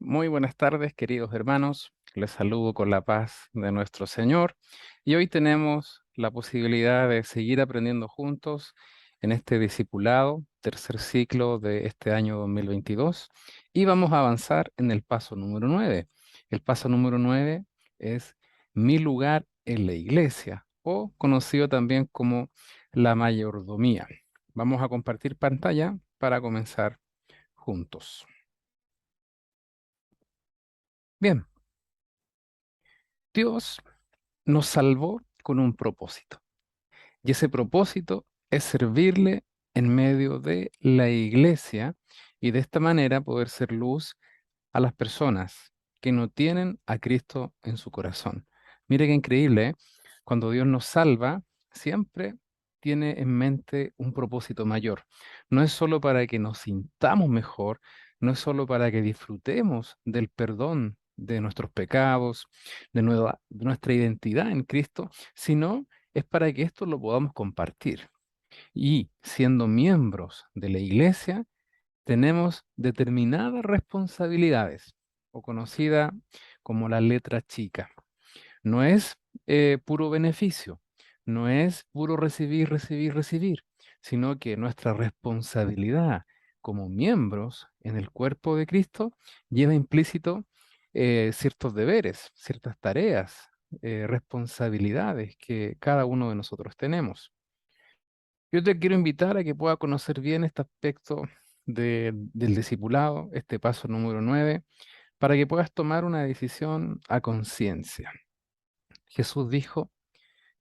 Muy buenas tardes, queridos hermanos. Les saludo con la paz de nuestro Señor. Y hoy tenemos la posibilidad de seguir aprendiendo juntos en este discipulado, tercer ciclo de este año 2022. Y vamos a avanzar en el paso número 9. El paso número 9 es mi lugar en la iglesia, o conocido también como la mayordomía. Vamos a compartir pantalla para comenzar juntos. Bien. Dios nos salvó con un propósito. Y ese propósito es servirle en medio de la iglesia y de esta manera poder ser luz a las personas que no tienen a Cristo en su corazón. Mire qué increíble, ¿eh? Cuando Dios nos salva, siempre tiene en mente un propósito mayor. No es solo para que nos sintamos mejor, no es solo para que disfrutemos del perdón de nuestros pecados, de nuestra identidad en Cristo, sino es para que esto lo podamos compartir. Y siendo miembros de la iglesia, tenemos determinadas responsabilidades, o conocida como la letra chica. No es puro beneficio, no es puro recibir, recibir, recibir, sino que nuestra responsabilidad como miembros en el cuerpo de Cristo lleva implícito ciertos deberes, ciertas tareas, responsabilidades que cada uno de nosotros tenemos. Yo te quiero invitar a que pueda conocer bien este aspecto del discipulado, este paso número 9, para que puedas tomar una decisión a conciencia. Jesús dijo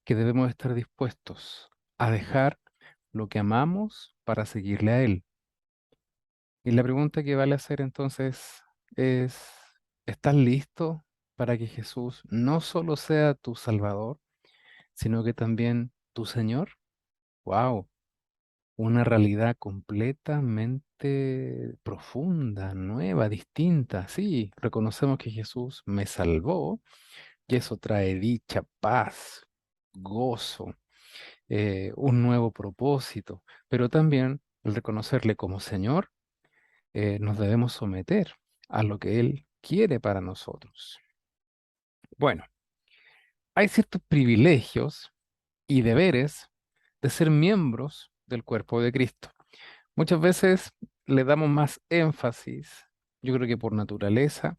que debemos estar dispuestos a dejar lo que amamos para seguirle a Él. Y la pregunta que vale hacer entonces es, ¿estás listo para que Jesús no solo sea tu Salvador, sino que también tu Señor? ¡Wow! Una realidad completamente profunda, nueva, distinta. Sí, reconocemos que Jesús me salvó y eso trae dicha, paz, gozo, un nuevo propósito, pero también el reconocerle como Señor, nos debemos someter a lo que Él quiere para nosotros. Bueno, hay ciertos privilegios y deberes de ser miembros del cuerpo de Cristo. Muchas veces le damos más énfasis, yo creo que por naturaleza,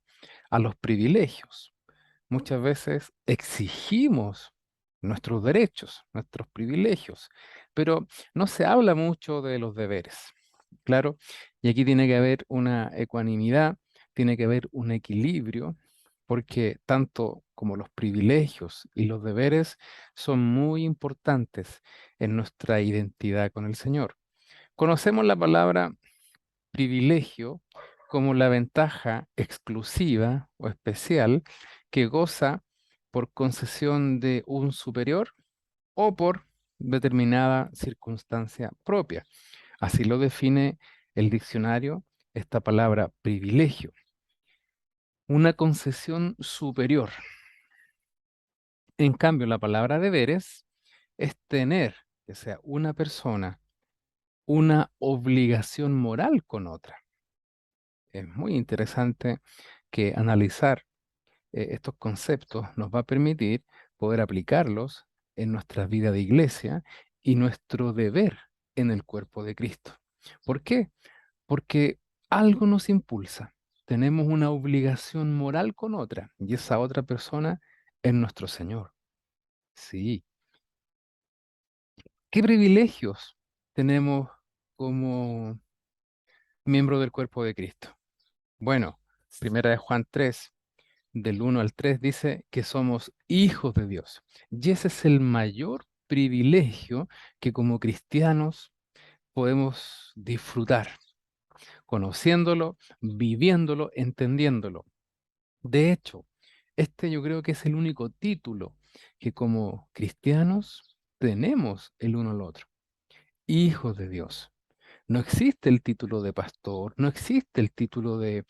a los privilegios. Muchas veces exigimos nuestros derechos, nuestros privilegios, pero no se habla mucho de los deberes. Claro, y aquí tiene que haber una ecuanimidad, tiene que haber un equilibrio, porque tanto como los privilegios y los deberes son muy importantes en nuestra identidad con el Señor. Conocemos la palabra privilegio como la ventaja exclusiva o especial que goza por concesión de un superior o por determinada circunstancia propia. Así lo define el diccionario esta palabra privilegio. Una concesión superior. En cambio, la palabra deberes es tener, que sea una persona, una obligación moral con otra. Es muy interesante que analizar estos conceptos nos va a permitir poder aplicarlos en nuestra vida de iglesia y nuestro deber en el cuerpo de Cristo. ¿Por qué? Porque algo nos impulsa. Tenemos una obligación moral con otra y esa otra persona es nuestro Señor. Sí. ¿Qué privilegios tenemos como miembro del cuerpo de Cristo? Bueno, primera de Juan 3 del 1 al 3 dice que somos hijos de Dios. Y ese es el mayor privilegio que como cristianos podemos disfrutar, conociéndolo, viviéndolo, entendiéndolo. De hecho, este yo creo que es el único título que como cristianos tenemos el uno al otro. Hijos de Dios. No existe el título de pastor, no existe el título de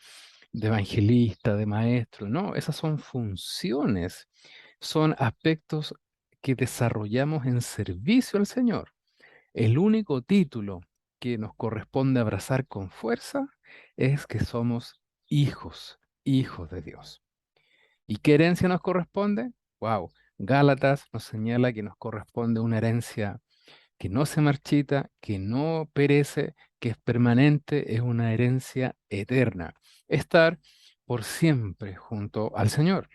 evangelista, de maestro, no, esas son funciones, son aspectos que desarrollamos en servicio al Señor. El único título que nos corresponde abrazar con fuerza es que somos hijos hijos de Dios. ¿Y qué herencia nos corresponde? Wow, Gálatas nos señala que nos corresponde una herencia que no se marchita, que no perece, que es permanente, es una herencia eterna. Estar por siempre junto al Señor.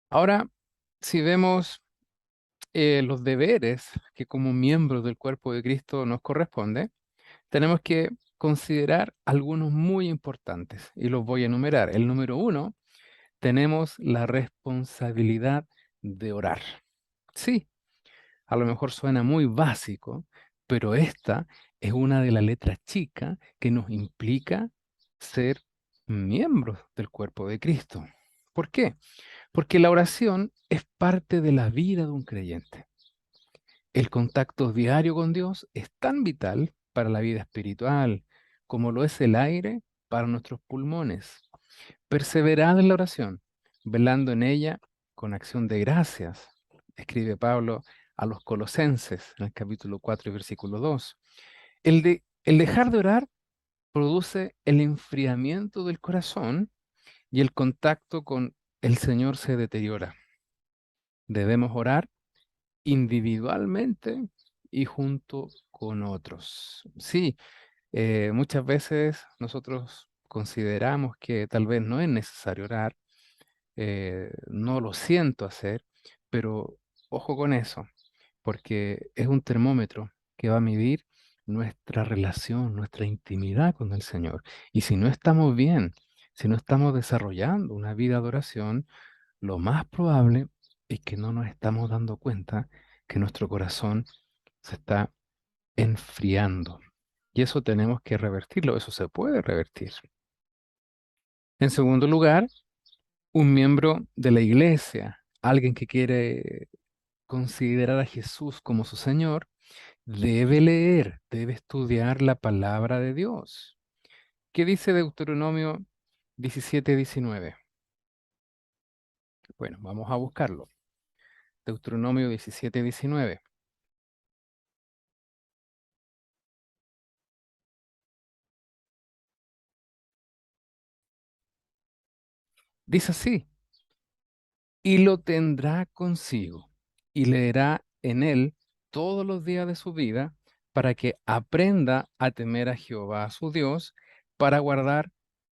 Ahora, si vemos los deberes que como miembros del cuerpo de Cristo nos corresponde, tenemos que considerar algunos muy importantes y los voy a enumerar. El número uno, tenemos la responsabilidad de orar. Sí, a lo mejor suena muy básico, pero esta es una de las letras chicas que nos implica ser miembros del cuerpo de Cristo. ¿Por qué? Porque la oración es parte de la vida de un creyente. El contacto diario con Dios es tan vital para la vida espiritual como lo es el aire para nuestros pulmones. Perseverad en la oración, velando en ella con acción de gracias, escribe Pablo a los Colosenses en el capítulo 4 y versículo 2. El dejar de orar produce el enfriamiento del corazón y el contacto con el Señor se deteriora. Debemos orar individualmente y junto con otros. Sí, muchas veces nosotros consideramos que tal vez no es necesario orar, no lo siento hacer, pero ojo con eso, porque es un termómetro que va a medir nuestra relación, nuestra intimidad con el Señor. Y si no estamos bien, si no estamos desarrollando una vida de oración, lo más probable es que no nos estamos dando cuenta que nuestro corazón se está enfriando. Y eso tenemos que revertirlo, eso se puede revertir. En segundo lugar, un miembro de la iglesia, alguien que quiere considerar a Jesús como su Señor, debe leer, debe estudiar la palabra de Dios. ¿Qué dice Deuteronomio 17:19? Bueno, vamos a buscarlo. Deuteronomio 17:19. Dice así: y lo tendrá consigo, y leerá en él todos los días de su vida, para que aprenda a temer a Jehová su Dios, para guardar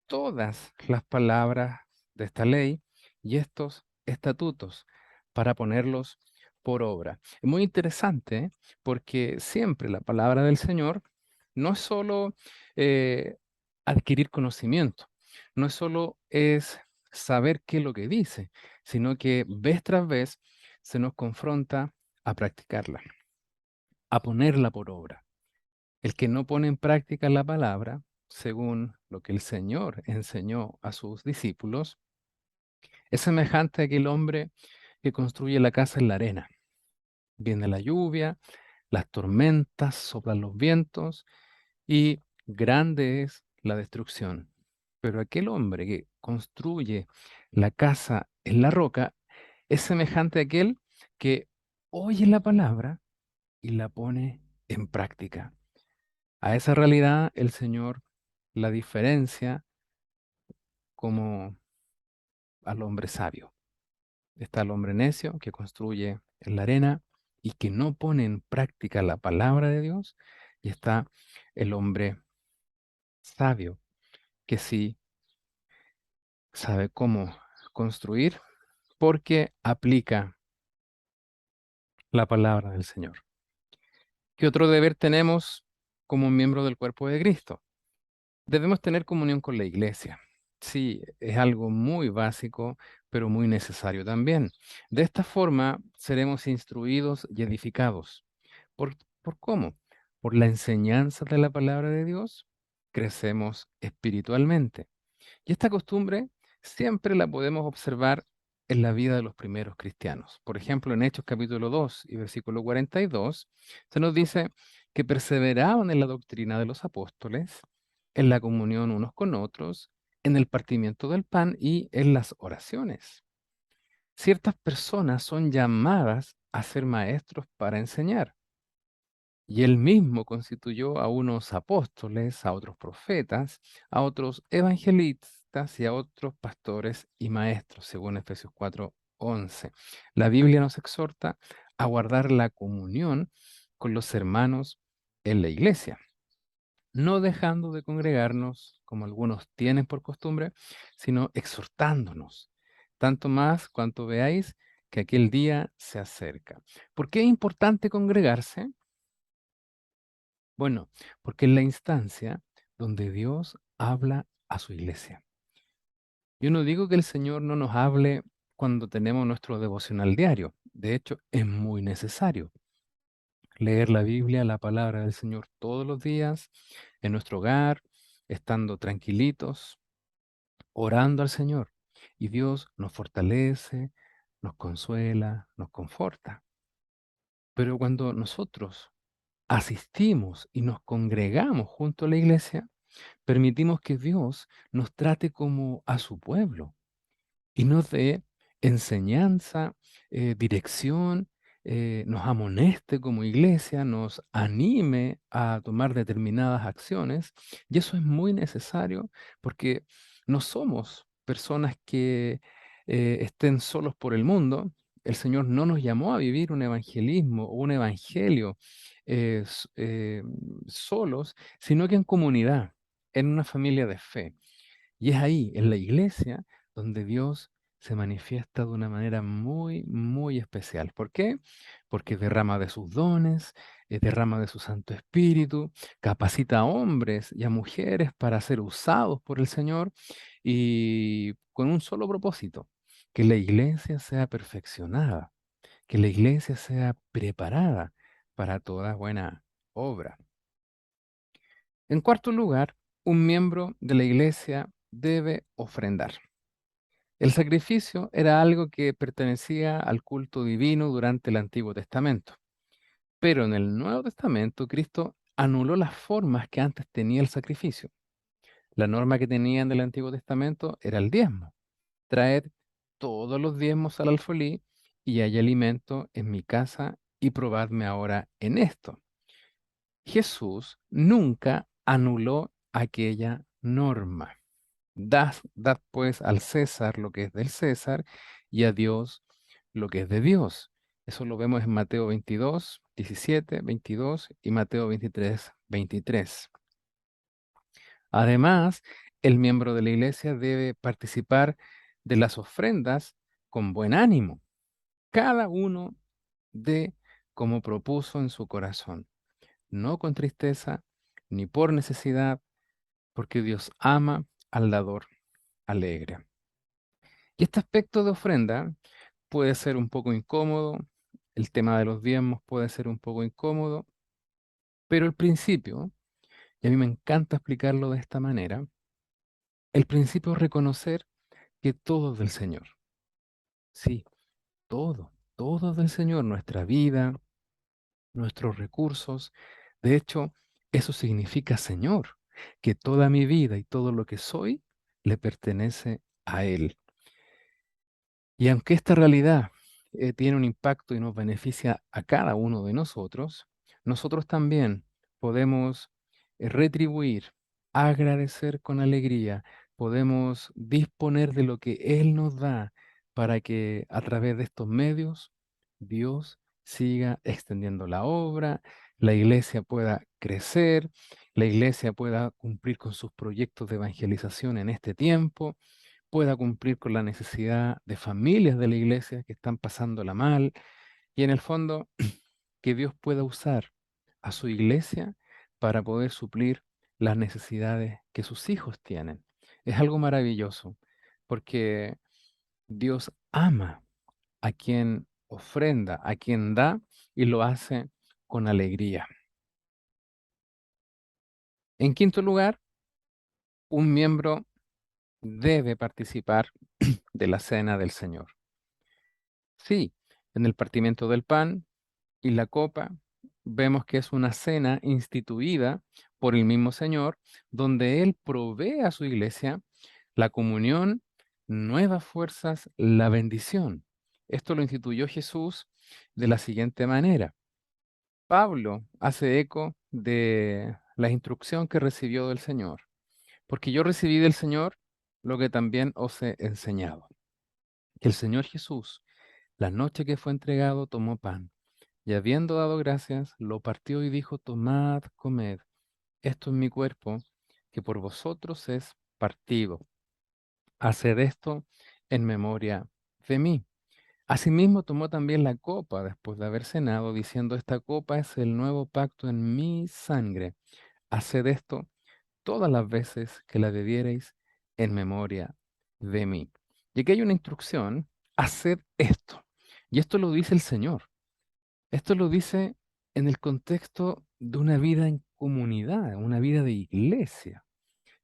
todas las palabras de esta ley y estos estatutos, para ponerlos por obra. Es muy interesante, ¿eh? Porque siempre la palabra del Señor no es solo eh, adquirir conocimiento, no es solo es saber qué es lo que dice, sino que vez tras vez se nos confronta a practicarla, a ponerla por obra. El que no pone en práctica la palabra, según lo que el Señor enseñó a sus discípulos, es semejante a aquel hombre que construye la casa en la arena. Viene la lluvia, las tormentas, soplan los vientos y grande es la destrucción. Pero aquel hombre que construye la casa en la roca es semejante a aquel que oye la palabra y la pone en práctica. A esa realidad el Señor la diferencia como al hombre sabio. Está el hombre necio que construye en la arena y que no pone en práctica la palabra de Dios. Y está el hombre sabio que sí sabe cómo construir porque aplica la palabra del Señor. ¿Qué otro deber tenemos como miembro del cuerpo de Cristo? Debemos tener comunión con la iglesia. Sí, es algo muy básico, pero muy necesario también. De esta forma seremos instruidos y edificados. ¿Por cómo? Por la enseñanza de la palabra de Dios, crecemos espiritualmente. Y esta costumbre siempre la podemos observar en la vida de los primeros cristianos. Por ejemplo, en Hechos capítulo 2 y versículo 42, se nos dice que perseveraban en la doctrina de los apóstoles, en la comunión unos con otros, en el partimiento del pan y en las oraciones. Ciertas personas son llamadas a ser maestros para enseñar. Y él mismo constituyó a unos apóstoles, a otros profetas, a otros evangelistas y a otros pastores y maestros, según Efesios 4:11. La Biblia nos exhorta a guardar la comunión con los hermanos en la iglesia, no dejando de congregarnos como algunos tienen por costumbre, sino exhortándonos, tanto más cuanto veáis que aquel día se acerca. ¿Por qué es importante congregarse? Bueno, porque es la instancia donde Dios habla a su iglesia. Yo no digo que el Señor no nos hable cuando tenemos nuestro devocional diario. De hecho, es muy necesario leer la Biblia, la palabra del Señor todos los días, en nuestro hogar, estando tranquilitos, orando al Señor. Y Dios nos fortalece, nos consuela, nos conforta. Pero cuando nosotros asistimos y nos congregamos junto a la iglesia, permitimos que Dios nos trate como a su pueblo y nos dé enseñanza, dirección, nos amoneste como iglesia, nos anime a tomar determinadas acciones. Y eso es muy necesario porque no somos personas que estén solos por el mundo. El Señor no nos llamó a vivir un evangelismo o un evangelio solos, sino que en comunidad, en una familia de fe. Y es ahí, en la iglesia, donde Dios se manifiesta de una manera muy, muy especial. ¿Por qué? Porque derrama de sus dones, derrama de su Santo Espíritu, capacita a hombres y a mujeres para ser usados por el Señor y con un solo propósito, que la iglesia sea perfeccionada, que la iglesia sea preparada para toda buena obra. En cuarto lugar, un miembro de la iglesia debe ofrendar. El sacrificio era algo que pertenecía al culto divino durante el Antiguo Testamento, pero en el Nuevo Testamento Cristo anuló las formas que antes tenía el sacrificio. La norma que tenían del Antiguo Testamento era el diezmo, traer todos los diezmos al alfolí y hay alimento en mi casa y probadme ahora en esto. Jesús nunca anuló aquella norma. Dad pues al César lo que es del César y a Dios lo que es de Dios. Eso lo vemos en Mateo 22, 17, 22 y Mateo 23, 23. Además, el miembro de la iglesia debe participar de las ofrendas con buen ánimo. Cada uno de como propuso en su corazón, no con tristeza ni por necesidad, porque Dios ama al dador alegre. Y este aspecto de ofrenda puede ser un poco incómodo, el tema de los diezmos puede ser un poco incómodo, pero el principio, y a mí me encanta explicarlo de esta manera, el principio es reconocer que todo es del Señor. Sí, todo es del Señor, nuestra vida, nuestros recursos. De hecho, eso significa Señor, que toda mi vida y todo lo que soy le pertenece a Él. Y aunque esta realidad tiene un impacto y nos beneficia a cada uno de nosotros, nosotros también podemos retribuir, agradecer con alegría, podemos disponer de lo que Él nos da para que a través de estos medios Dios siga extendiendo la obra, la iglesia pueda crecer, la iglesia pueda cumplir con sus proyectos de evangelización en este tiempo, pueda cumplir con la necesidad de familias de la iglesia que están pasándola mal y en el fondo que Dios pueda usar a su iglesia para poder suplir las necesidades que sus hijos tienen. Es algo maravilloso porque Dios ama a quien ofrenda, a quien da y lo hace con alegría. En quinto lugar, un miembro debe participar de la cena del Señor. Sí, en el partimiento del pan y la copa, vemos que es una cena instituida por el mismo Señor, donde Él provee a su iglesia la comunión, nuevas fuerzas, la bendición. Esto lo instituyó Jesús de la siguiente manera. Pablo hace eco de la instrucción que recibió del Señor, porque yo recibí del Señor lo que también os he enseñado, que el Señor Jesús, la noche que fue entregado, tomó pan, y habiendo dado gracias, lo partió y dijo, tomad, comed, esto es mi cuerpo, que por vosotros es partido. Haced esto en memoria de mí. Asimismo tomó también la copa después de haber cenado, diciendo, esta copa es el nuevo pacto en mi sangre. Haced esto todas las veces que la bebiereis en memoria de mí. Y aquí hay una instrucción, haced esto. Y esto lo dice el Señor. Esto lo dice en el contexto de una vida en comunidad, una vida de iglesia.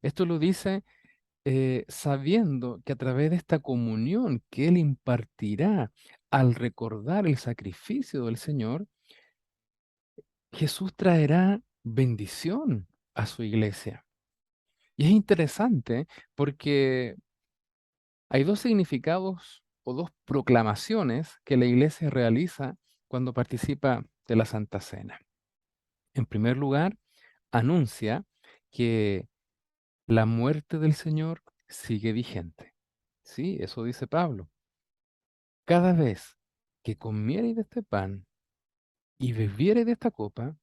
Esto lo dice sabiendo que a través de esta comunión que Él impartirá al recordar el sacrificio del Señor, Jesús traerá bendición a su iglesia. Y es interesante porque hay dos significados o dos proclamaciones que la iglesia realiza cuando participa de la Santa Cena. En primer lugar, anuncia que la muerte del Señor sigue vigente. Sí, eso dice Pablo. Cada vez que comiereis de este pan y bebiereis de esta copa,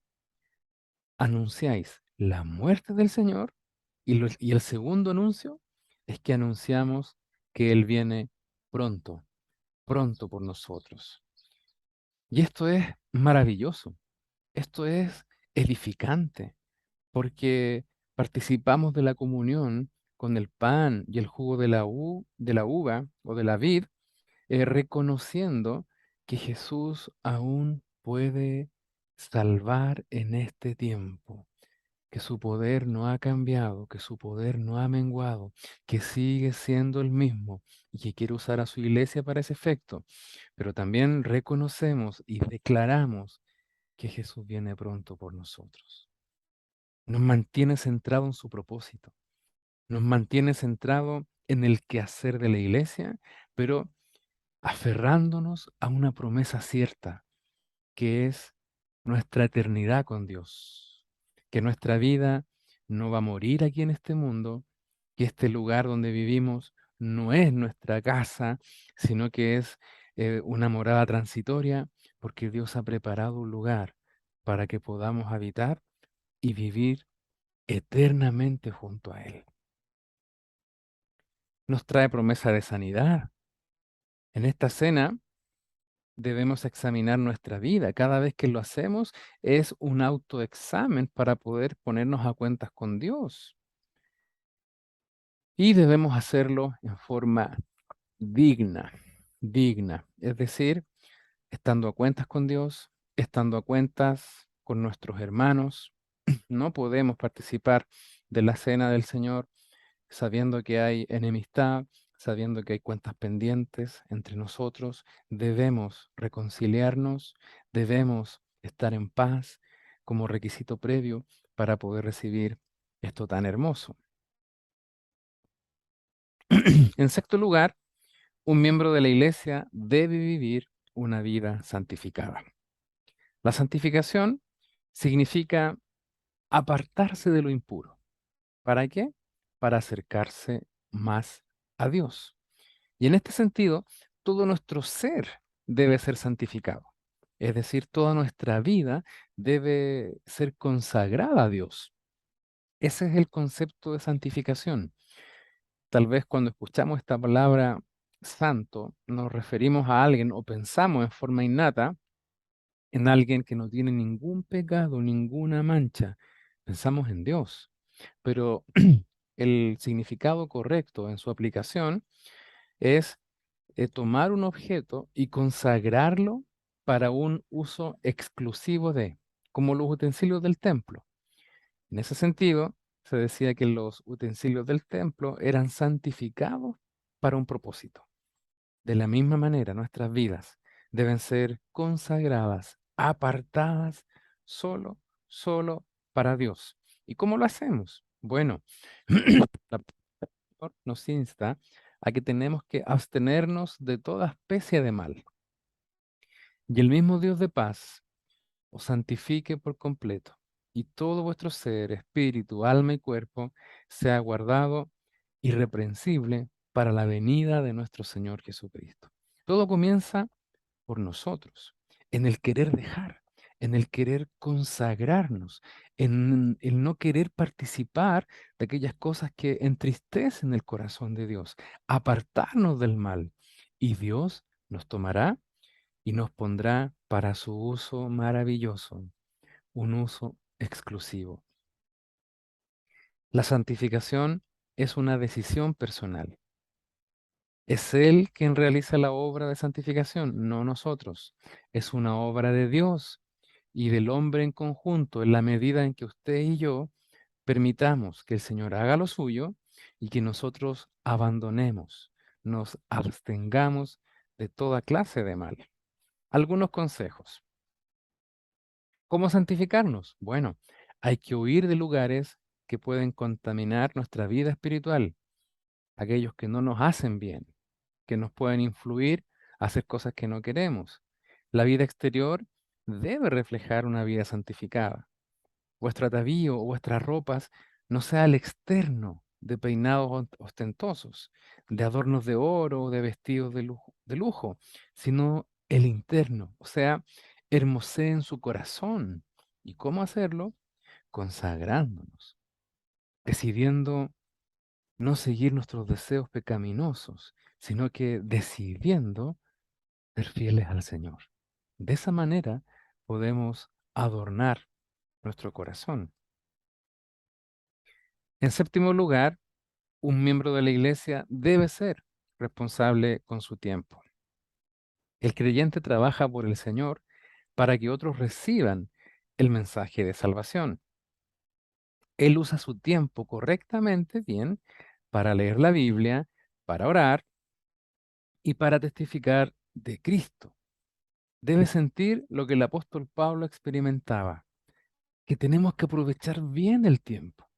anunciáis la muerte del Señor y el segundo anuncio es que anunciamos que Él viene pronto, pronto por nosotros. Y esto es maravilloso, esto es edificante, porque participamos de la comunión con el pan y el jugo de la uva o de la vid, reconociendo que Jesús aún puede salvar en este tiempo, que su poder no ha cambiado, que su poder no ha menguado, que sigue siendo el mismo y que quiere usar a su iglesia para ese efecto. Pero también reconocemos y declaramos que Jesús viene pronto por nosotros. Nos mantiene centrado en su propósito, nos mantiene centrado en el quehacer de la iglesia, pero aferrándonos a una promesa cierta, que es nuestra eternidad con Dios, que nuestra vida no va a morir aquí en este mundo, que este lugar donde vivimos no es nuestra casa, sino que es una morada transitoria, porque Dios ha preparado un lugar para que podamos habitar y vivir eternamente junto a Él. Nos trae promesa de sanidad. En esta cena debemos examinar nuestra vida. Cada vez que lo hacemos es un autoexamen para poder ponernos a cuentas con Dios. Y debemos hacerlo en forma digna, digna. Es decir, estando a cuentas con Dios, estando a cuentas con nuestros hermanos. No podemos participar de la cena del Señor sabiendo que hay enemistad, sabiendo que hay cuentas pendientes entre nosotros, debemos reconciliarnos, debemos estar en paz como requisito previo para poder recibir esto tan hermoso. En sexto lugar, un miembro de la iglesia debe vivir una vida santificada. La santificación significa apartarse de lo impuro. ¿Para qué? Para acercarse más a Dios. Y en este sentido, todo nuestro ser debe ser santificado. Es decir, toda nuestra vida debe ser consagrada a Dios. Ese es el concepto de santificación. Tal vez cuando escuchamos esta palabra santo, nos referimos a alguien o pensamos en forma innata en alguien que no tiene ningún pecado, ninguna mancha. Pensamos en Dios. Pero el significado correcto en su aplicación es tomar un objeto y consagrarlo para un uso exclusivo de, como los utensilios del templo. En ese sentido, se decía que los utensilios del templo eran santificados para un propósito. De la misma manera, nuestras vidas deben ser consagradas, apartadas solo, solo para Dios. ¿Y cómo lo hacemos? Bueno, la palabra nos insta a que tenemos que abstenernos de toda especie de mal. Y el mismo Dios de paz os santifique por completo, y todo vuestro ser, espíritu, alma y cuerpo sea guardado irreprensible para la venida de nuestro Señor Jesucristo. Todo comienza por nosotros, en el querer dejar, en el querer consagrarnos, en el no querer participar de aquellas cosas que entristecen el corazón de Dios, apartarnos del mal. Y Dios nos tomará y nos pondrá para su uso maravilloso, un uso exclusivo. La santificación es una decisión personal. Es Él quien realiza la obra de santificación, no nosotros. Es una obra de Dios y del hombre en conjunto, en la medida en que usted y yo permitamos que el Señor haga lo suyo y que nosotros abandonemos, nos abstengamos de toda clase de mal. Algunos consejos. ¿Cómo santificarnos? Bueno, hay que huir de lugares que pueden contaminar nuestra vida espiritual, aquellos que no nos hacen bien, que nos pueden influir a hacer cosas que no queremos. La vida exterior debe reflejar una vida santificada. Vuestro atavío o vuestras ropas no sea el externo de peinados ostentosos, de adornos de oro o de vestidos de lujo, sino el interno, o sea, hermoseen su corazón. ¿Y cómo hacerlo? Consagrándonos, decidiendo no seguir nuestros deseos pecaminosos, sino que decidiendo ser fieles al Señor. De esa manera podemos adornar nuestro corazón. En séptimo lugar, un miembro de la iglesia debe ser responsable con su tiempo. El creyente trabaja por el Señor para que otros reciban el mensaje de salvación. Él usa su tiempo correctamente, bien, para leer la Biblia, para orar y para testificar de Cristo. Debe sentir lo que el apóstol Pablo experimentaba, que tenemos que aprovechar bien el tiempo,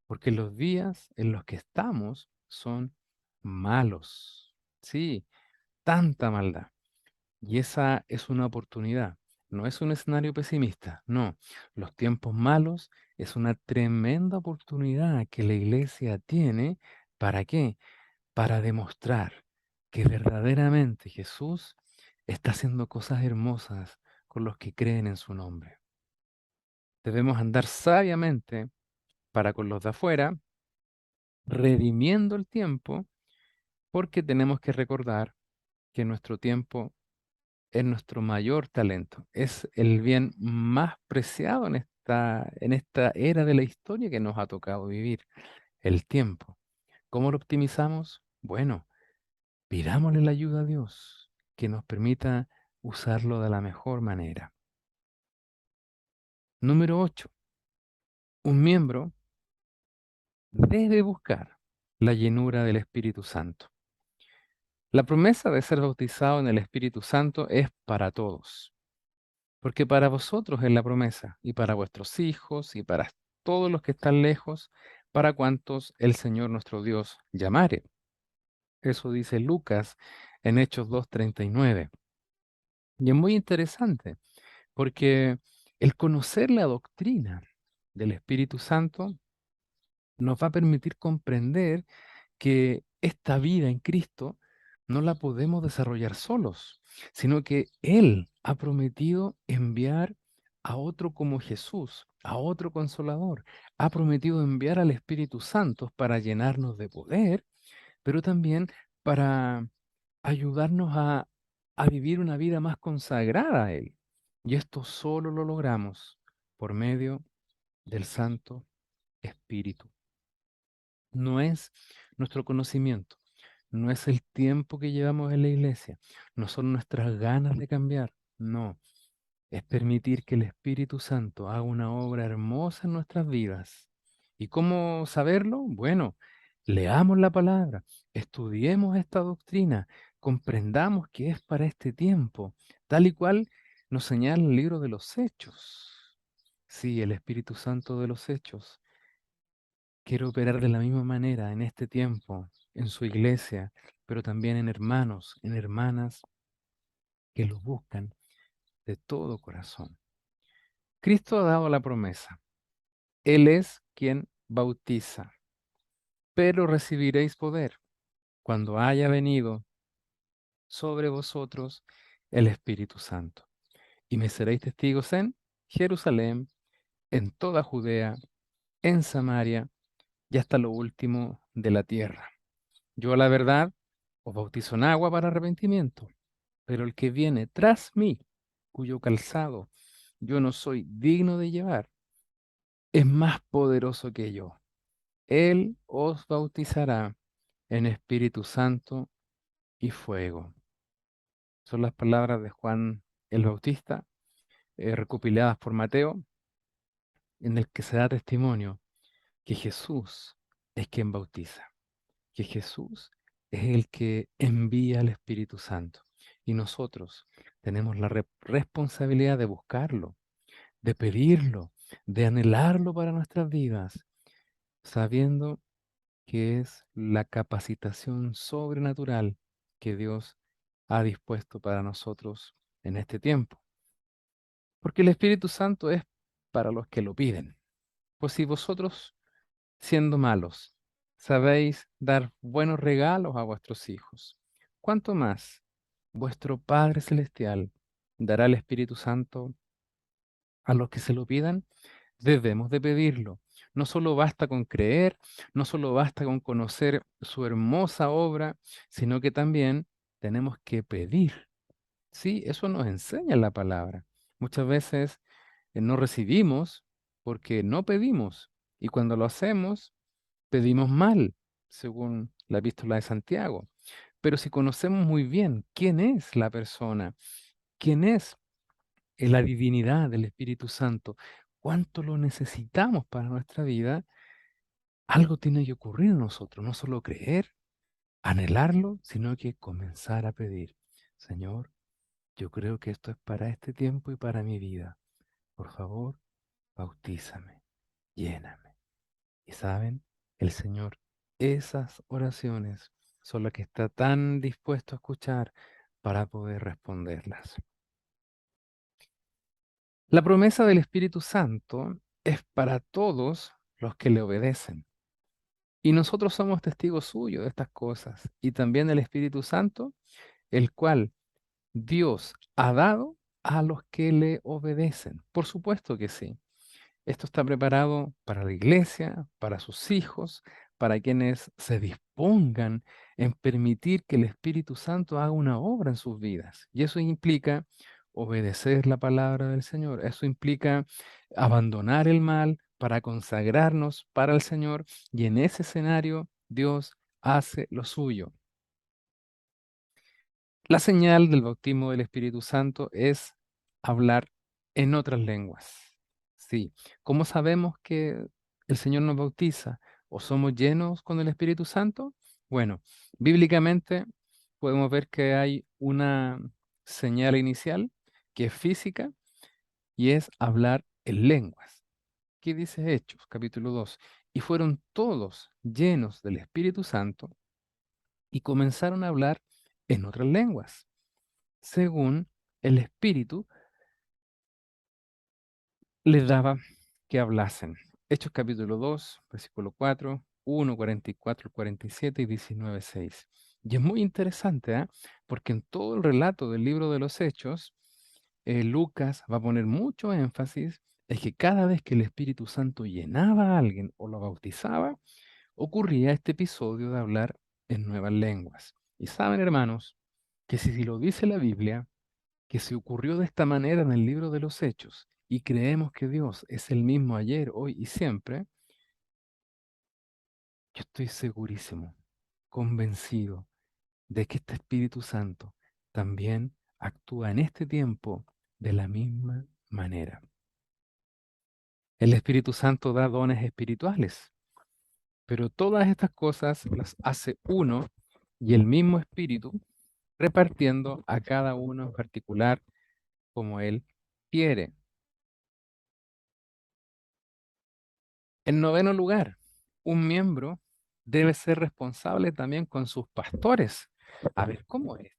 porque los días en los que estamos son malos. Sí, tanta maldad. Y esa es una oportunidad. No es un escenario pesimista, no. Los tiempos malos es una tremenda oportunidad que la iglesia tiene. ¿Para qué? Para demostrar que verdaderamente Jesús está haciendo cosas hermosas con los que creen en su nombre. Debemos andar sabiamente para con los de afuera, redimiendo el tiempo, porque tenemos que recordar que nuestro tiempo es nuestro mayor talento, es el bien más preciado en esta era de la historia que nos ha tocado vivir, el tiempo. ¿Cómo lo optimizamos? Bueno, pidámosle la ayuda a Dios, que nos permita usarlo de la mejor manera. Número 8. Un miembro debe buscar la llenura del Espíritu Santo. La promesa de ser bautizado en el Espíritu Santo es para todos, porque para vosotros es la promesa, y para vuestros hijos, y para todos los que están lejos, para cuantos el Señor nuestro Dios llamare. Eso dice Lucas en Hechos 2:39. Y es muy interesante, porque el conocer la doctrina del Espíritu Santo nos va a permitir comprender que esta vida en Cristo no la podemos desarrollar solos, sino que Él ha prometido enviar a otro como Jesús, a otro consolador. Ha prometido enviar al Espíritu Santo para llenarnos de poder, pero también para ayudarnos a vivir una vida más consagrada a Él. Y esto solo lo logramos por medio del Santo Espíritu. No es nuestro conocimiento, no es el tiempo que llevamos en la iglesia, no son nuestras ganas de cambiar, no, es permitir que el Espíritu Santo haga una obra hermosa en nuestras vidas. ¿Y cómo saberlo? Bueno, leamos la palabra, estudiemos esta doctrina, comprendamos que es para este tiempo, tal y cual nos señala el libro de los Hechos. Sí, el Espíritu Santo de los Hechos quiere operar de la misma manera en este tiempo, en su iglesia, pero también en hermanos, en hermanas que los buscan de todo corazón. Cristo ha dado la promesa. Él es quien bautiza, pero recibiréis poder cuando haya venido sobre vosotros el Espíritu Santo. Y me seréis testigos en Jerusalén, en toda Judea, en Samaria y hasta lo último de la tierra. Yo, la verdad, os bautizo en agua para arrepentimiento, pero el que viene tras mí, cuyo calzado yo no soy digno de llevar, es más poderoso que yo. Él os bautizará en Espíritu Santo y fuego. Son las palabras de Juan el Bautista, recopiladas por Mateo, en el que se da testimonio que Jesús es quien bautiza, que Jesús es el que envía al Espíritu Santo. Y nosotros tenemos la responsabilidad de buscarlo, de pedirlo, de anhelarlo para nuestras vidas, sabiendo que es la capacitación sobrenatural que Dios ha dispuesto para nosotros en este tiempo. Porque el Espíritu Santo es para los que lo piden. Pues si vosotros, siendo malos, sabéis dar buenos regalos a vuestros hijos, ¿cuánto más vuestro Padre Celestial dará el Espíritu Santo a los que se lo pidan? Debemos de pedirlo. No solo basta con creer, no solo basta con conocer su hermosa obra, sino que también tenemos que pedir. Sí, eso nos enseña la palabra. Muchas veces no recibimos porque no pedimos. Y cuando lo hacemos, pedimos mal, según la epístola de Santiago. Pero si conocemos muy bien quién es la persona, quién es la divinidad del Espíritu Santo, cuánto lo necesitamos para nuestra vida, algo tiene que ocurrir en nosotros, no solo creer, anhelarlo, sino que comenzar a pedir. Señor, yo creo que esto es para este tiempo y para mi vida. Por favor, bautízame, lléname. Y saben, el Señor, esas oraciones son las que está tan dispuesto a escuchar para poder responderlas. La promesa del Espíritu Santo es para todos los que le obedecen. Y nosotros somos testigos suyos de estas cosas. Y también el Espíritu Santo, el cual Dios ha dado a los que le obedecen. Por supuesto que sí. Esto está preparado para la iglesia, para sus hijos, para quienes se dispongan en permitir que el Espíritu Santo haga una obra en sus vidas. Y eso implica obedecer la palabra del Señor. Eso implica abandonar el mal para consagrarnos para el Señor. Y en ese escenario Dios hace lo suyo. La señal del bautismo del Espíritu Santo es hablar en otras lenguas. Sí, ¿cómo sabemos que el Señor nos bautiza o somos llenos con el Espíritu Santo? Bueno, bíblicamente podemos ver que hay una señal inicial que es física y es hablar en lenguas. ¿Qué dice Hechos, capítulo 2? Y fueron todos llenos del Espíritu Santo y comenzaron a hablar en otras lenguas según el Espíritu les daba que hablasen. Hechos capítulo 2, versículo 4, 1, 44, 47 y 19, 6. Y es muy interesante, porque en todo el relato del libro de los Hechos, Lucas va a poner mucho énfasis en que cada vez que el Espíritu Santo llenaba a alguien o lo bautizaba, ocurría este episodio de hablar en nuevas lenguas. Y saben, hermanos, que si lo dice la Biblia, que se ocurrió de esta manera en el libro de los Hechos y creemos que Dios es el mismo ayer, hoy y siempre, yo estoy segurísimo, convencido de que este Espíritu Santo también actúa en este tiempo de la misma manera. El Espíritu Santo da dones espirituales, pero todas estas cosas las hace uno y el mismo Espíritu, repartiendo a cada uno en particular como Él quiere. En noveno lugar, un miembro debe ser responsable también con sus pastores. A ver, ¿cómo es?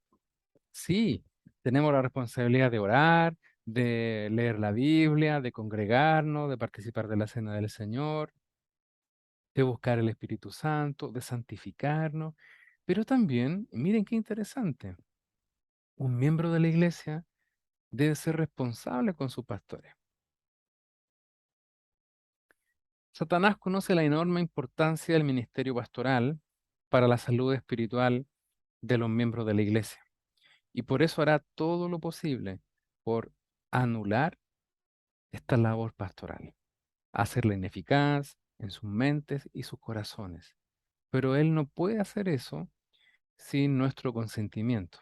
Sí, tenemos la responsabilidad de orar, de leer la Biblia, de congregarnos, de participar de la cena del Señor, de buscar el Espíritu Santo, de santificarnos. Pero también, miren qué interesante, un miembro de la iglesia debe ser responsable con sus pastores. Satanás conoce la enorme importancia del ministerio pastoral para la salud espiritual de los miembros de la iglesia y por eso hará todo lo posible por anular esta labor pastoral, hacerla ineficaz en sus mentes y sus corazones. Pero él no puede hacer eso sin nuestro consentimiento.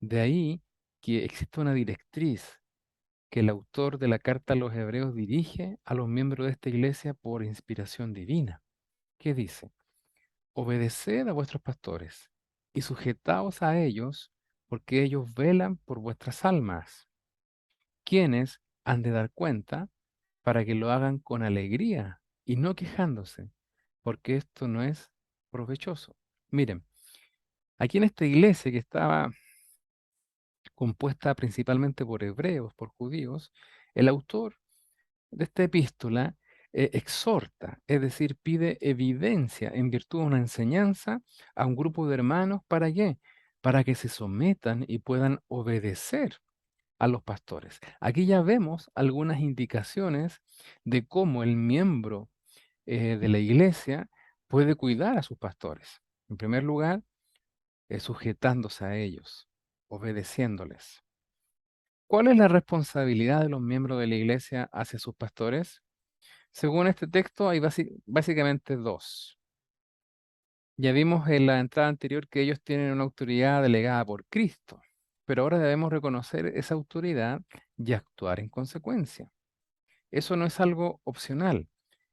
De ahí que existe una directriz que el autor de la carta a los Hebreos dirige a los miembros de esta iglesia por inspiración divina, que dice: obedeced a vuestros pastores y sujetaos a ellos, porque ellos velan por vuestras almas, quienes han de dar cuenta para que lo hagan con alegría y no quejándose, porque esto no es provechoso. Miren, aquí en esta iglesia que estaba compuesta principalmente por hebreos, por judíos, el autor de esta epístola exhorta, es decir, pide evidencia en virtud de una enseñanza a un grupo de hermanos. ¿Para qué? Para que se sometan y puedan obedecer a los pastores. Aquí ya vemos algunas indicaciones de cómo el miembro de la iglesia puede cuidar a sus pastores. En primer lugar, sujetándose a ellos, obedeciéndoles. ¿Cuál es la responsabilidad de los miembros de la iglesia hacia sus pastores? Según este texto, hay básicamente dos. Ya vimos en la entrada anterior que ellos tienen una autoridad delegada por Cristo, pero ahora debemos reconocer esa autoridad y actuar en consecuencia. Eso no es algo opcional.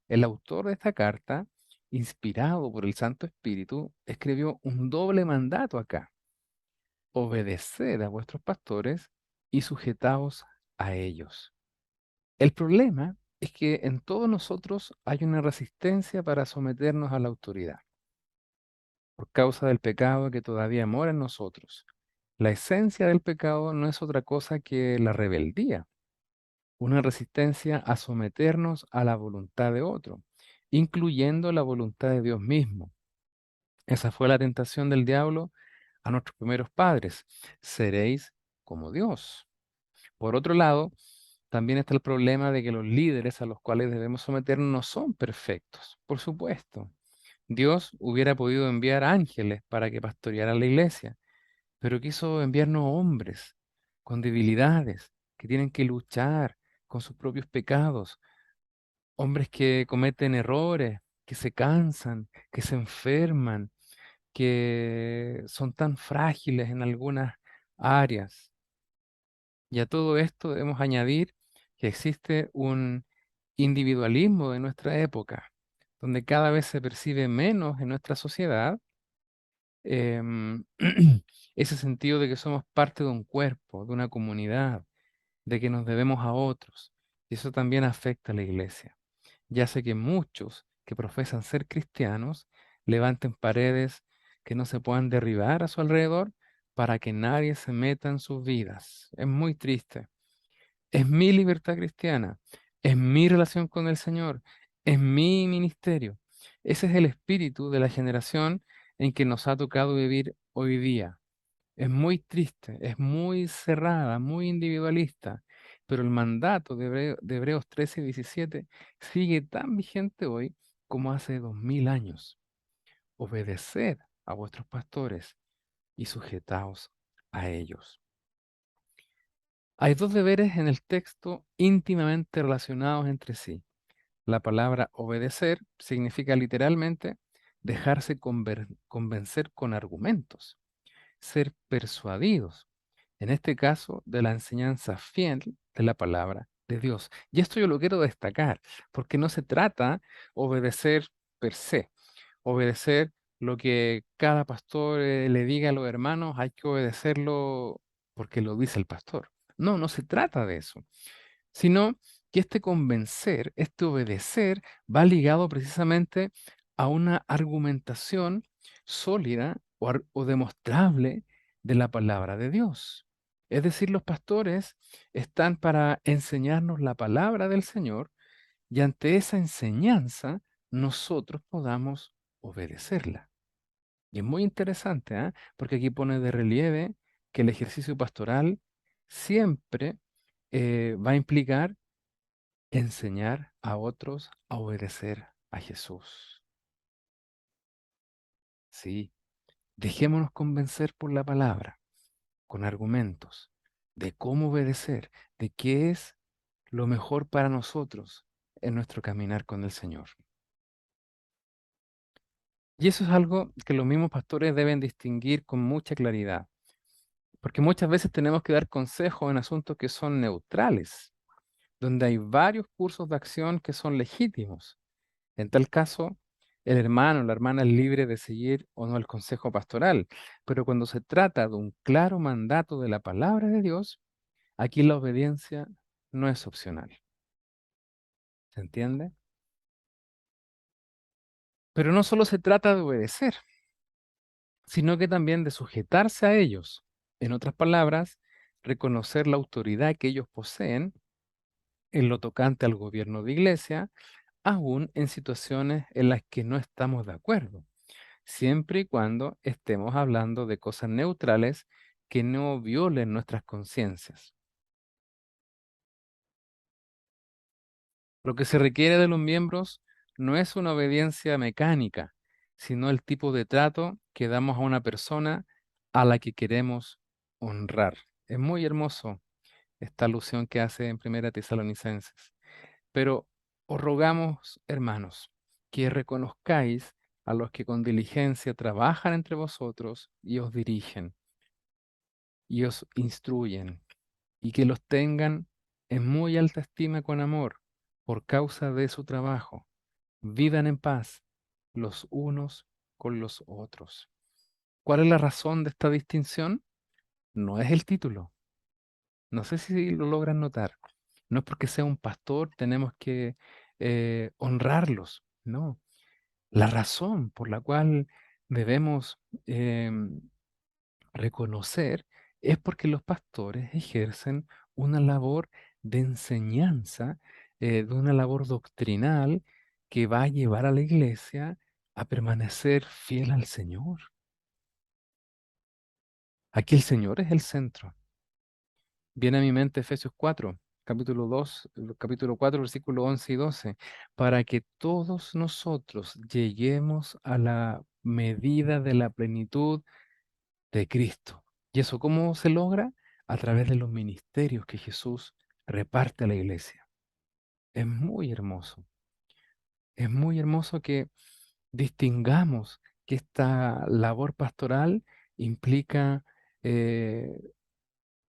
El autor de esta carta, inspirado por el Santo Espíritu, escribió un doble mandato acá: obedeced a vuestros pastores y sujetaos a ellos. El problema es que en todos nosotros hay una resistencia para someternos a la autoridad, por causa del pecado que todavía mora en nosotros. La esencia del pecado no es otra cosa que la rebeldía, una resistencia a someternos a la voluntad de otro, incluyendo la voluntad de Dios mismo. Esa fue la tentación del diablo a nuestros primeros padres: seréis como Dios. Por otro lado, también está el problema de que los líderes a los cuales debemos someternos no son perfectos. Por supuesto, Dios hubiera podido enviar ángeles para que pastorearan la iglesia, pero quiso enviarnos hombres con debilidades, que tienen que luchar con sus propios pecados, hombres que cometen errores, que se cansan, que se enferman, que son tan frágiles en algunas áreas. Y a todo esto debemos añadir que existe un individualismo de nuestra época, donde cada vez se percibe menos en nuestra sociedad em, ese sentido de que somos parte de un cuerpo, de una comunidad, de que nos debemos a otros. Y eso también afecta a la iglesia. Ya sé que muchos que profesan ser cristianos levanten paredes que no se puedan derribar a su alrededor para que nadie se meta en sus vidas. Es muy triste. Es mi libertad cristiana, es mi relación con el Señor, es mi ministerio. Ese es el espíritu de la generación en que nos ha tocado vivir hoy día. Es muy triste, es muy cerrada, muy individualista, pero el mandato de Hebreos 13 y 17 sigue tan vigente hoy como hace 2000 años. Obedeced a vuestros pastores y sujetaos a ellos. Hay dos deberes en el texto íntimamente relacionados entre sí. La palabra obedecer significa literalmente dejarse convencer con argumentos, ser persuadidos, en este caso de la enseñanza fiel de la palabra de Dios. Y esto yo lo quiero destacar, porque no se trata obedecer per se, obedecer lo que cada pastor le diga a los hermanos, hay que obedecerlo porque lo dice el pastor. No, no se trata de eso, sino que este convencer, este obedecer, va ligado precisamente a una argumentación sólida o demostrable de la palabra de Dios. Es decir, los pastores están para enseñarnos la palabra del Señor y ante esa enseñanza nosotros podamos obedecerla. Y es muy interesante, ¿ah? Porque aquí pone de relieve que el ejercicio pastoral siempre va a implicar enseñar a otros a obedecer a Jesús. Sí, dejémonos convencer por la palabra, con argumentos, de cómo obedecer, de qué es lo mejor para nosotros en nuestro caminar con el Señor. Y eso es algo que los mismos pastores deben distinguir con mucha claridad, porque muchas veces tenemos que dar consejos en asuntos que son neutrales, donde hay varios cursos de acción que son legítimos. En tal caso, el hermano o la hermana es libre de seguir o no el consejo pastoral, pero cuando se trata de un claro mandato de la palabra de Dios, aquí la obediencia no es opcional. ¿Se entiende? Pero no solo se trata de obedecer, sino que también de sujetarse a ellos. En otras palabras, reconocer la autoridad que ellos poseen en lo tocante al gobierno de iglesia, aún en situaciones en las que no estamos de acuerdo, siempre y cuando estemos hablando de cosas neutrales que no violen nuestras conciencias. Lo que se requiere de los miembros no es una obediencia mecánica, sino el tipo de trato que damos a una persona a la que queremos honrar. Es muy hermoso esta alusión que hace en Primera Tesalonicenses. Pero os rogamos, hermanos, que reconozcáis a los que con diligencia trabajan entre vosotros y os dirigen y os instruyen, y que los tengan en muy alta estima con amor por causa de su trabajo. Vivan en paz los unos con los otros. ¿Cuál es la razón de esta distinción? No es el título. No sé si lo logran notar. No es porque sea un pastor, tenemos que honrarlos. No. La razón por la cual debemos reconocer es porque los pastores ejercen una labor de enseñanza, de una labor doctrinal que va a llevar a la iglesia a permanecer fiel al Señor. Aquí el Señor es el centro. Viene a mi mente Efesios 4, capítulo 2, capítulo 4, versículo 11 y 12, para que todos nosotros lleguemos a la medida de la plenitud de Cristo. ¿Y eso cómo se logra? A través de los ministerios que Jesús reparte a la iglesia. Es muy hermoso. Es muy hermoso que distingamos que esta labor pastoral implica eh,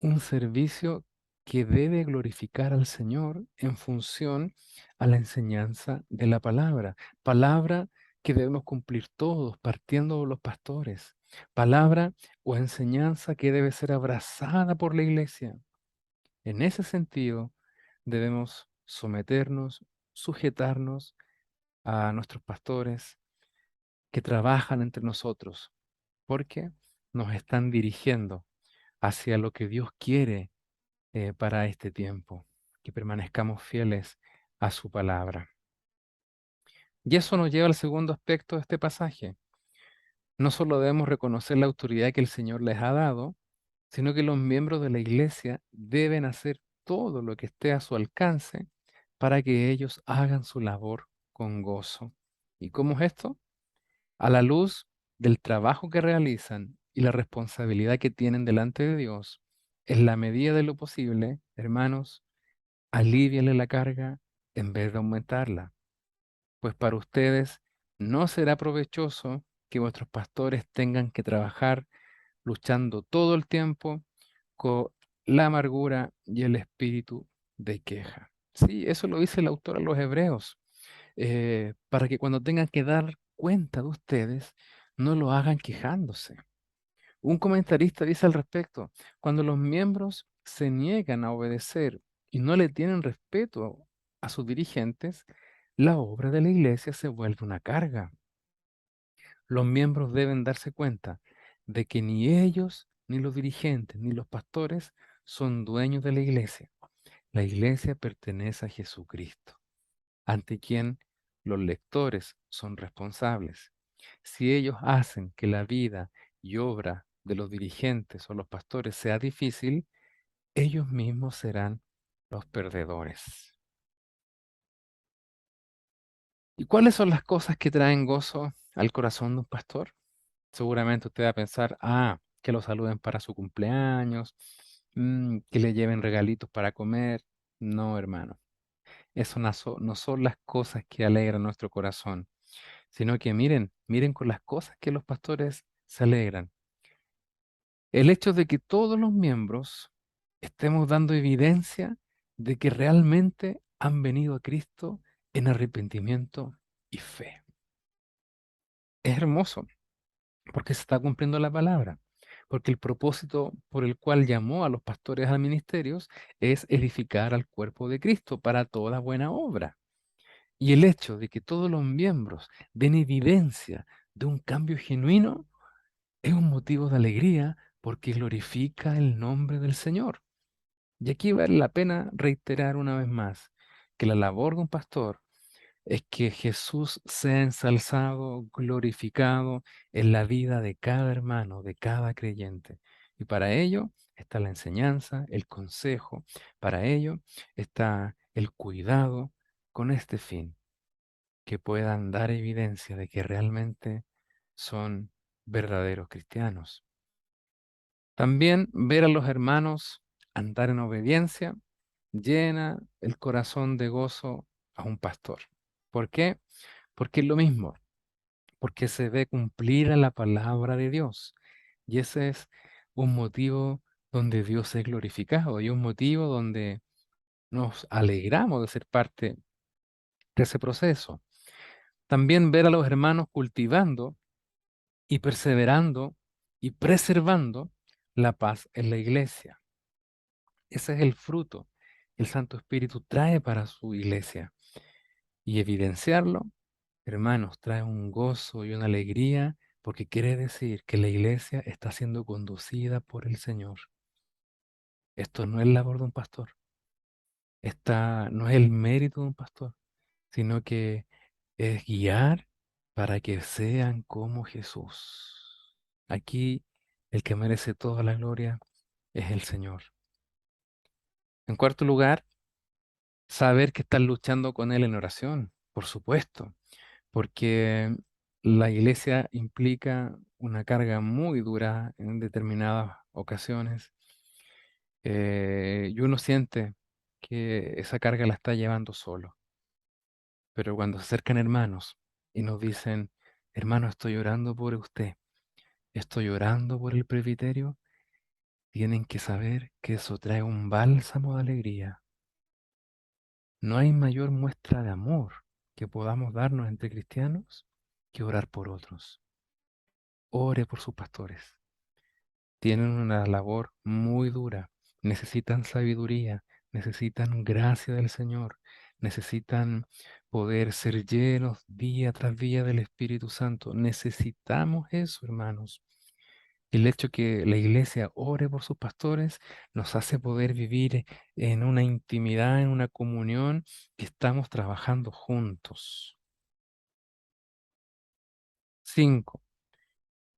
un servicio que debe glorificar al Señor en función a la enseñanza de la palabra. Palabra que debemos cumplir todos, partiendo de los pastores. Palabra o enseñanza que debe ser abrazada por la iglesia. En ese sentido, debemos someternos, sujetarnos a nuestros pastores que trabajan entre nosotros, porque nos están dirigiendo hacia lo que Dios quiere para este tiempo, que permanezcamos fieles a su palabra. Y eso nos lleva al segundo aspecto de este pasaje. No solo debemos reconocer la autoridad que el Señor les ha dado, sino que los miembros de la iglesia deben hacer todo lo que esté a su alcance para que ellos hagan su labor con gozo. ¿Y cómo es esto? A la luz del trabajo que realizan y la responsabilidad que tienen delante de Dios, en la medida de lo posible, hermanos, alíviale la carga en vez de aumentarla, pues para ustedes no será provechoso que vuestros pastores tengan que trabajar luchando todo el tiempo con la amargura y el espíritu de queja. Sí, eso lo dice el autor a los Hebreos, para que cuando tengan que dar cuenta de ustedes, no lo hagan quejándose. Un comentarista dice al respecto, cuando los miembros se niegan a obedecer y no le tienen respeto a sus dirigentes, la obra de la iglesia se vuelve una carga. Los miembros deben darse cuenta de que ni ellos, ni los dirigentes, ni los pastores son dueños de la iglesia. La iglesia pertenece a Jesucristo, ante quien los lectores son responsables. Si ellos hacen que la vida y obra de los dirigentes o los pastores sea difícil, ellos mismos serán los perdedores. ¿Y cuáles son las cosas que traen gozo al corazón de un pastor? Seguramente usted va a pensar, que lo saluden para su cumpleaños, que le lleven regalitos para comer. No, hermano, eso no son las cosas que alegran nuestro corazón, sino que miren con las cosas que los pastores se alegran. El hecho de que todos los miembros estemos dando evidencia de que realmente han venido a Cristo en arrepentimiento y fe. Es hermoso, porque se está cumpliendo la palabra, porque el propósito por el cual llamó a los pastores a ministerios es edificar al cuerpo de Cristo para toda buena obra. Y el hecho de que todos los miembros den evidencia de un cambio genuino es un motivo de alegría porque glorifica el nombre del Señor. Y aquí vale la pena reiterar una vez más que la labor de un pastor es que Jesús sea ensalzado, glorificado en la vida de cada hermano, de cada creyente. Y para ello está la enseñanza, el consejo, para ello está el cuidado con este fin, que puedan dar evidencia de que realmente son verdaderos cristianos. También ver a los hermanos andar en obediencia llena el corazón de gozo a un pastor. ¿Por qué? Porque es lo mismo, porque se ve cumplida la palabra de Dios. Y ese es un motivo donde Dios es glorificado y un motivo donde nos alegramos de ser parte de ese proceso. También ver a los hermanos cultivando y perseverando y preservando la paz en la iglesia. Ese es el fruto que el Santo Espíritu trae para su iglesia. Y evidenciarlo, hermanos, trae un gozo y una alegría porque quiere decir que la iglesia está siendo conducida por el Señor. Esto no es labor de un pastor, no es el mérito de un pastor, sino que es guiar para que sean como Jesús. Aquí el que merece toda la gloria es el Señor. En cuarto lugar, saber que están luchando con Él en oración, por supuesto, porque la iglesia implica una carga muy dura en determinadas ocasiones, y uno siente que esa carga la está llevando solo. Pero cuando se acercan hermanos y nos dicen, hermano, estoy orando por usted, estoy orando por el presbiterio, tienen que saber que eso trae un bálsamo de alegría. No hay mayor muestra de amor que podamos darnos entre cristianos que orar por otros. Ore por sus pastores. Tienen una labor muy dura. Necesitan sabiduría, necesitan gracia del Señor, necesitan poder ser llenos día tras día del Espíritu Santo. Necesitamos eso, hermanos. El hecho que la iglesia ore por sus pastores nos hace poder vivir en una intimidad, en una comunión, que estamos trabajando juntos. 5,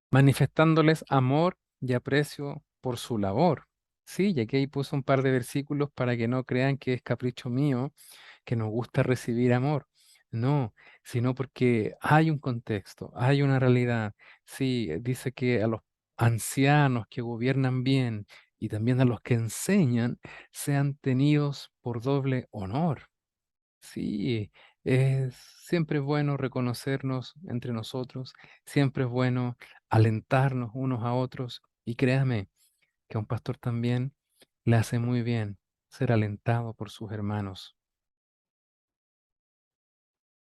manifestándoles amor y aprecio por su labor. Sí, y aquí ahí puse un par de versículos para que no crean que es capricho mío, que nos gusta recibir amor. No, sino porque hay un contexto, hay una realidad. Sí, dice que a los ancianos que gobiernan bien y también a los que enseñan sean tenidos por doble honor. Sí, es siempre bueno reconocernos entre nosotros, siempre es bueno alentarnos unos a otros y créame que a un pastor también le hace muy bien ser alentado por sus hermanos.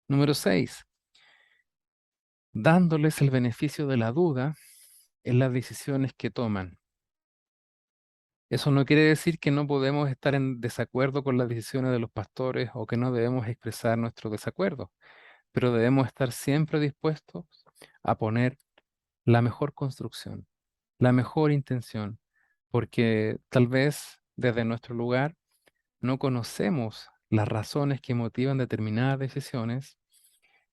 Número 6, dándoles el beneficio de la duda en las decisiones que toman. Eso no quiere decir que no podemos estar en desacuerdo con las decisiones de los pastores o que no debemos expresar nuestro desacuerdo, pero debemos estar siempre dispuestos a poner la mejor construcción, la mejor intención, porque tal vez desde nuestro lugar, no conocemos las razones que motivan determinadas decisiones,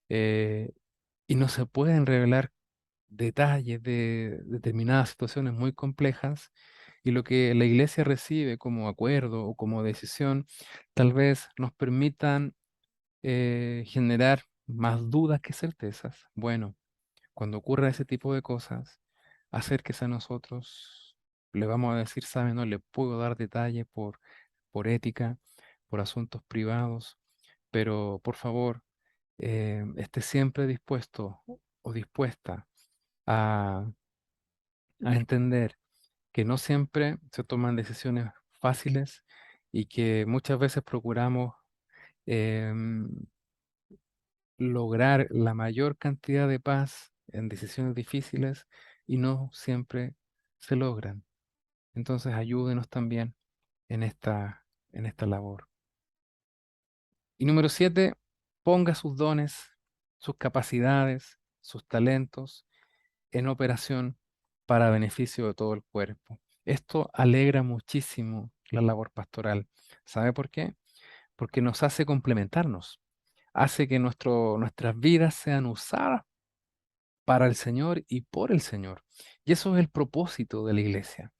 eh, y no se pueden revelar detalles de determinadas situaciones muy complejas, y lo que la iglesia recibe como acuerdo o como decisión tal vez nos permitan generar más dudas que certezas. Bueno, cuando ocurra ese tipo de cosas, acérquese a nosotros, le vamos a decir, sabe, no le puedo dar detalle por ética, por asuntos privados, pero por favor, esté siempre dispuesto o dispuesta a, a entender que no siempre se toman decisiones fáciles y que muchas veces procuramos em, lograr la mayor cantidad de paz en decisiones difíciles y no siempre se logran. Entonces ayúdenos también en esta labor. Y número 7, ponga sus dones, sus capacidades, sus talentos en operación para beneficio de todo el cuerpo. Esto alegra muchísimo la labor pastoral. ¿Sabe por qué? Porque nos hace complementarnos, hace que nuestras vidas sean usadas para el Señor y por el Señor. Y eso es el propósito de la iglesia,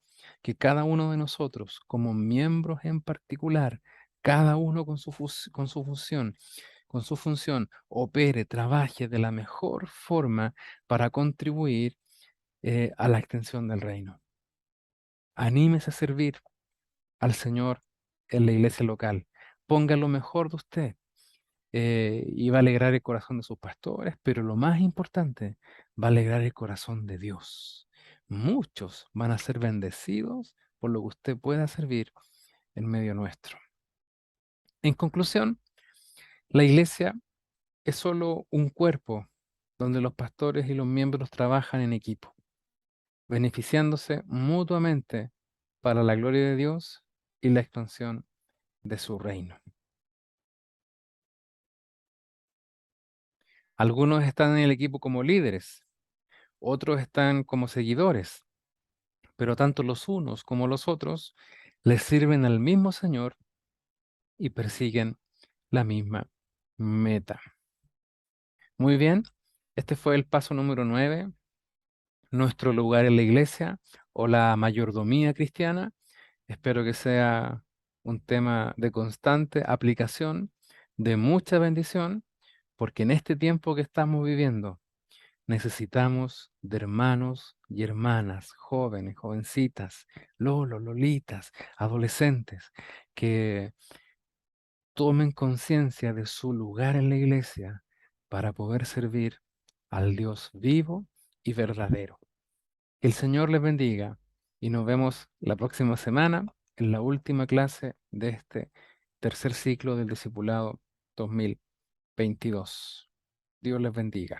que cada uno de nosotros, como miembros en particular, cada uno con su función, opere, trabaje de la mejor forma para contribuir a la extensión del reino. Anímese a servir al Señor en la iglesia local. Ponga lo mejor de usted, y va a alegrar el corazón de sus pastores, pero lo más importante, va a alegrar el corazón de Dios. Muchos van a ser bendecidos por lo que usted pueda servir en medio nuestro. En conclusión, la iglesia es solo un cuerpo donde los pastores y los miembros trabajan en equipo, beneficiándose mutuamente para la gloria de Dios y la expansión de su reino. Algunos están en el equipo como líderes, otros están como seguidores, pero tanto los unos como los otros les sirven al mismo Señor y persiguen la misma meta. Muy bien, este fue el paso número 9, nuestro lugar en la iglesia o la mayordomía cristiana. Espero que sea un tema de constante aplicación, de mucha bendición, porque en este tiempo que estamos viviendo, necesitamos de hermanos y hermanas, jóvenes, jovencitas, lolos, lolitas, adolescentes, que tomen conciencia de su lugar en la iglesia para poder servir al Dios vivo y verdadero. Que el Señor les bendiga y nos vemos la próxima semana en la última clase de este tercer ciclo del Discipulado 2022. Dios les bendiga.